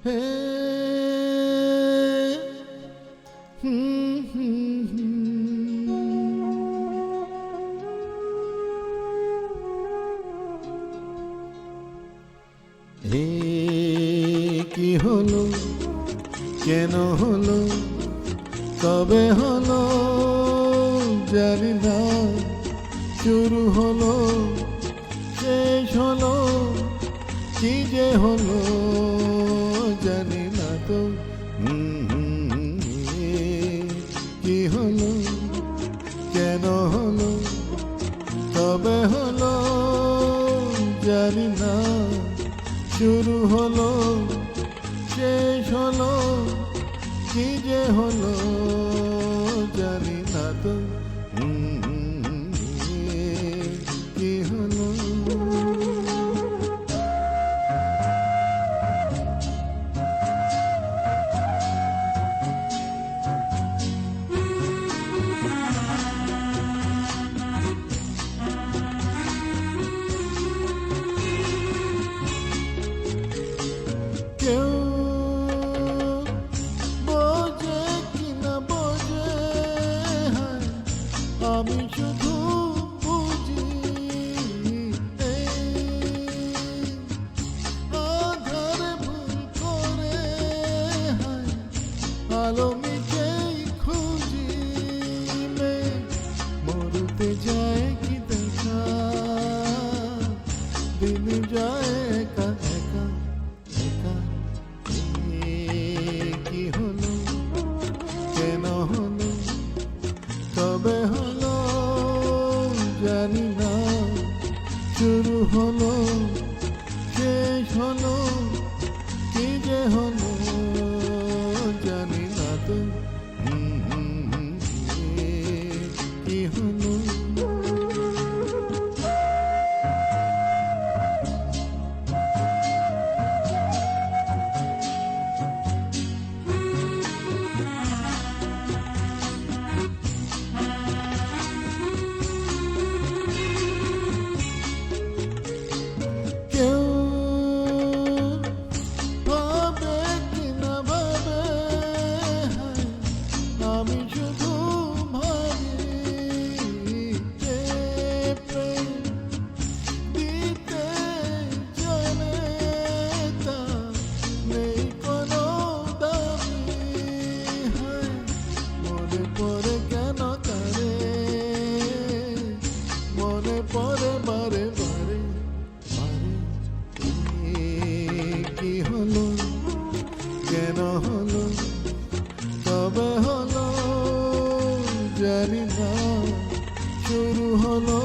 হে হে কি হলো, কেন হলো, কবে হলো জানি না, শুরু হলো শেষ হলো, কি যে হলো জানি না তো। কি হলো, কেন হলো, কবে হলো জানি না, শুরু হলো শেষ হলো, কি যে হলো জানি না তো। কি হলো, কেউ বোঝে কিনা বোঝে, হায় আমি শুধু বুঝি এই আধারে ভুল করে, হায় আলো মিটেই খুঁজি, মরতে যায় কি দেখা, দিন যায় একা একা একা। কি হলো, কেন হলো, কবে হলো জানি না, শুরু হলো শেষ হলো, কি যে হলো জানি না তো। কি হলো, কেউ ভাবে কিনা ভাবে, হায় আমি শুধু ভাবি যে প্রেম দিতে জানে তা নেই কোনো দাবি, হায় মনে পড়ে কেন তারে, মনে পড়ে বারে বারে বারে। কি হলো, কেন হলো, কবে হলো জানি না, শুরু হলো